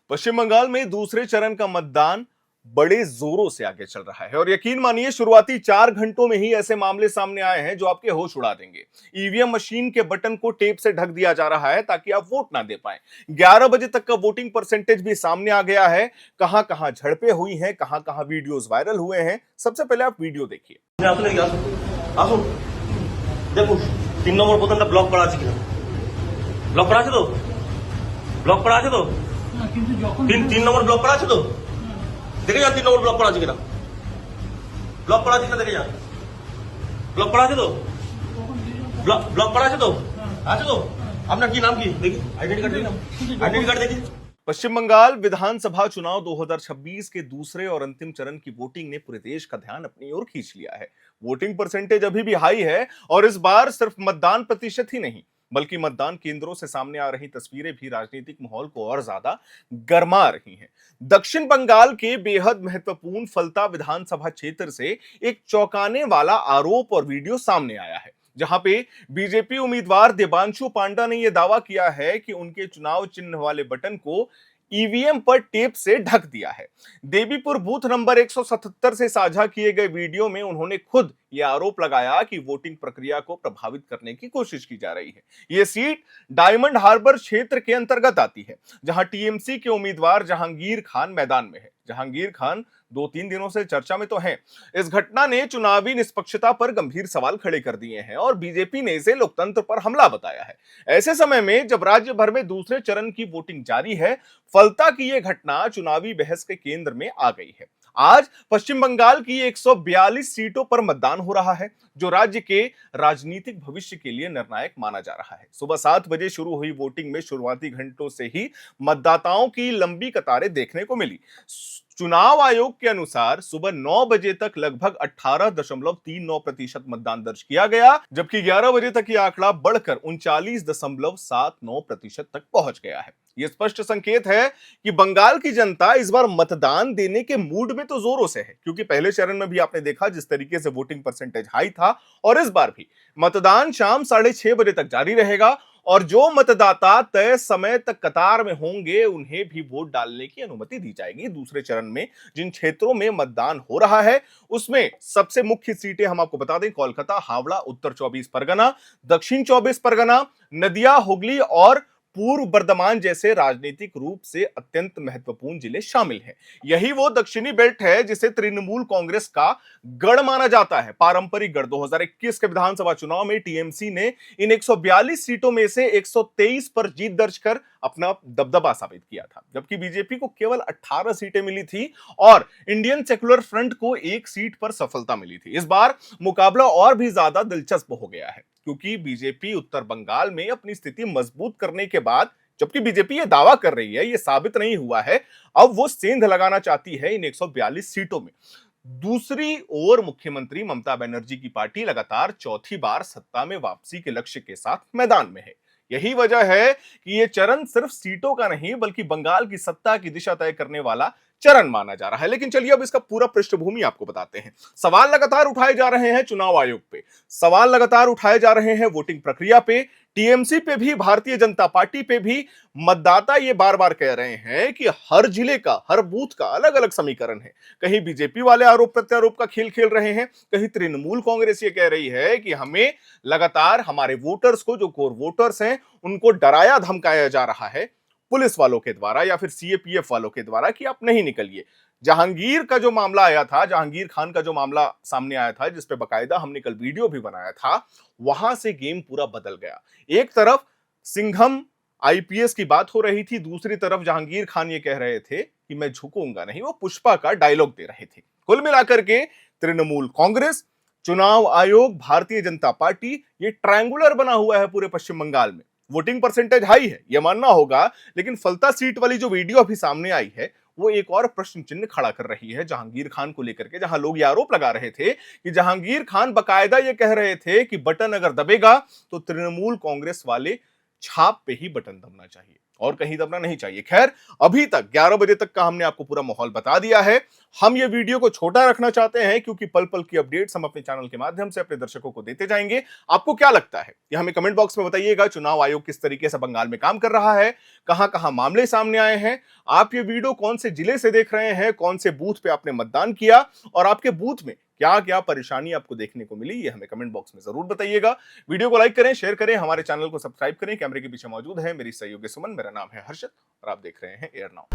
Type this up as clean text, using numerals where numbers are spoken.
पश्चिम बंगाल में दूसरे चरण का मतदान बड़े जोरों से आगे चल रहा है और यकीन मानिए शुरुआती 4 घंटों में ही ऐसे मामले सामने आए हैं जो आपके होश उड़ा देंगे। ईवीएम मशीन के बटन को टेप से ढक दिया जा रहा है ताकि आप वोट ना दे पाएं। 11 बजे तक का वोटिंग परसेंटेज भी सामने आ गया है। कहां कहां झड़पें हुई हैं, कहां कहां वीडियोस वायरल हुए हैं। सबसे पहले आप वीडियो देखिए। দেখুন 3 নম্বর বোতামটা ব্লক করা আছে কিনা, ব্লক করা আছে তো, ব্লক করা আছে তো, কিন্তু যখন 3 নম্বর ব্লক করা আছে তো, দেখে যান 3 নম্বর ব্লক করা আছে কিনা, ব্লক করা আছে কিনা দেখে যান, ব্লক করা আছে তো, ব্লক করা আছে তো, আছে তো। আপনার কি নাম কি দেখি, আইডেন্টি কার্ড দেখি, আইডেন্টি কার্ড দেখি। पश्चिम बंगाल विधानसभा चुनाव 2026 के दूसरे और अंतिम चरण की वोटिंग ने पूरे देश का ध्यान अपनी ओर खींच लिया है। वोटिंग परसेंटेज अभी भी हाई है और इस बार सिर्फ मतदान प्रतिशत ही नहीं बल्कि मतदान केंद्रों से सामने आ रही तस्वीरें भी राजनीतिक माहौल को और ज्यादा गरमा रही हैं। दक्षिण बंगाल के बेहद महत्वपूर्ण फलता विधानसभा क्षेत्र से एक चौंकाने वाला आरोप और वीडियो सामने आया है, जहां पे बीजेपी उम्मीदवार देबांशु पांडा ने यह दावा किया है कि उनके चुनाव चिन्ह वाले बटन को ईवीएम पर टेप से ढक दिया है। देवीपुर बूथ नंबर 177 से साझा किए गए वीडियो में उन्होंने खुद यह आरोप लगाया कि वोटिंग प्रक्रिया को प्रभावित करने की कोशिश की जा रही है। यह सीट डायमंड हार्बर क्षेत्र के अंतर्गत आती है, जहां टीएमसी के उम्मीदवार जहांगीर खान मैदान में है। जहांगीर खान 2-3 दिनों से चर्चा में तो हैं। इस घटना ने चुनावी निष्पक्षता पर गंभीर सवाल खड़े कर दिए हैं और बीजेपी ने इसे लोकतंत्र पर हमला बताया है। ऐसे समय में जब राज्य भर में दूसरे चरण की वोटिंग जारी है, फलता की यह घटना चुनावी बहस के केंद्र में आ गई है। आज पश्चिम बंगाल की 142 सीटों पर मतदान हो रहा है, जो राज्य के राजनीतिक भविष्य के लिए निर्णायक माना जा रहा है। सुबह 7 बजे शुरू हुई वोटिंग में शुरुआती घंटों से ही मतदाताओं की लंबी कतारें देखने को मिली। चुनाव आयोग के अनुसार सुबह 9 बजे तक लगभग 18.39% मतदान दर्ज किया गया, जबकि 11 बजे तक यह आंकड़ा बढ़कर 39.79% तक पहुंच गया है। यह स्पष्ट संकेत है कि बंगाल की जनता इस बार मतदान देने के मूड में तो जोरों से है, क्योंकि पहले चरण में भी आपने देखा जिस तरीके से वोटिंग परसेंटेज हाई था, और इस बार भी मतदान शाम 6:30 बजे तक जारी रहेगा और जो मतदाता तय समय तक कतार में होंगे उन्हें भी वोट डालने की अनुमति दी जाएगी। दूसरे चरण में जिन क्षेत्रों में मतदान हो रहा है उसमें सबसे मुख्य सीटें हम आपको बता दें, कोलकाता, हावड़ा, उत्तर 24 परगना, दक्षिण 24 परगना, नदिया, हुगली और पूर्व बर्धमान जैसे राजनीतिक रूप से अत्यंत महत्वपूर्ण जिले शामिल हैं। यही वो दक्षिणी बेल्ट है जिसे तृणमूल कांग्रेस का गढ़ माना जाता है, पारंपरिक गढ़। 2021 के विधानसभा चुनाव में टीएमसी ने इन 142 सीटों में से 123 पर जीत दर्ज कर अपना दबदबा साबित किया था, जबकि बीजेपी को केवल 18 सीटें मिली थी और इंडियन सेक्युलर फ्रंट को 1 सीट पर सफलता मिली थी। इस बार मुकाबला और भी ज्यादा दिलचस्प हो गया है, क्योंकि बीजेपी उत्तर बंगाल में अपनी स्थिति मजबूत करने के बाद, जबकि बीजेपी यह दावा कर रही है, यह साबित नहीं हुआ है, अब वो सेंध लगाना चाहती है इन 142 सीटों में। दूसरी ओर मुख्यमंत्री ममता बनर्जी की पार्टी लगातार चौथी बार सत्ता में वापसी के लक्ष्य के साथ मैदान में है। यही वजह है कि यह चरण सिर्फ सीटों का नहीं बल्कि बंगाल की सत्ता की दिशा तय करने वाला चरण माना जा रहा है। लेकिन चलिए अब इसका पूरा पृष्ठभूमि आपको बताते हैं। सवाल लगातार उठाए जा रहे हैं चुनाव आयोग पे, सवाल लगातार उठाए जा रहे हैं वोटिंग प्रक्रिया पे, टीएमसी पे भी, भारतीय जनता पार्टी पे भी। मतदाता ये बार बार कह रहे हैं कि हर जिले का, हर बूथ का अलग अलग समीकरण है। कहीं बीजेपी वाले आरोप प्रत्यारोप का खेल खेल रहे हैं, कहीं तृणमूल कांग्रेस ये कह रही है कि हमें लगातार हमारे वोटर्स को, जो कोर वोटर्स हैं, उनको डराया धमकाया जा रहा है पुलिस वालों के द्वारा या फिर सीएपीएफ वालों के द्वारा कि आप नहीं निकलिए। जहांगीर का जो मामला आया था, जहांगीर खान का जो मामला सामने आया था, जिसपे बकायदा हमने कल वीडियो भी बनाया था, वहां से गेम पूरा बदल गया। एक तरफ सिंघम आईपीएस की बात हो रही थी, दूसरी तरफ जहांगीर खान ये कह रहे थे कि मैं झुकूंगा नहीं, वो पुष्पा का डायलॉग दे रहे थे। कुल मिलाकर के तृणमूल कांग्रेस, चुनाव आयोग, भारतीय जनता पार्टी, ये ट्रायंगुलर बना हुआ है पूरे पश्चिम बंगाल में। वोटिंग परसेंटेज हाई है, यह मानना होगा, लेकिन फलता सीट वाली जो वीडियो अभी सामने आई है वो एक और प्रश्न चिन्ह खड़ा कर रही है जहांगीर खान को लेकर के, जहां लोग ये आरोप लगा रहे थे कि जहांगीर खान बकायदा ये कह रहे थे कि बटन अगर दबेगा तो तृणमूल कांग्रेस वाले छाप पे ही बटन दबना चाहिए और कहीं दबना नहीं चाहिए। खैर, अभी तक 11 बजे तक का हमने आपको पूरा माहौल बता दिया है। हम ये वीडियो को छोटा रखना चाहते हैं क्योंकि पल पल की अपडेट्स हम अपने चैनल के माध्यम से अपने दर्शकों को देते जाएंगे। आपको क्या लगता है ये हमें कमेंट बॉक्स में बताइएगा। चुनाव आयोग किस तरीके से बंगाल में काम कर रहा है, कहां कहां मामले सामने आए हैं, आप ये वीडियो कौन से जिले से देख रहे हैं, कौन से बूथ पे आपने मतदान किया और आपके बूथ में क्या क्या परेशानी आपको देखने को मिली, ये हमें कमेंट बॉक्स में जरूर बताइएगा। वीडियो को लाइक करें, शेयर करें, हमारे चैनल को सब्सक्राइब करें। कैमरे के पीछे मौजूद है मेरी सहयोगी सुमन, मेरा नाम है हर्षद और आप देख रहे हैं एयर नाउ।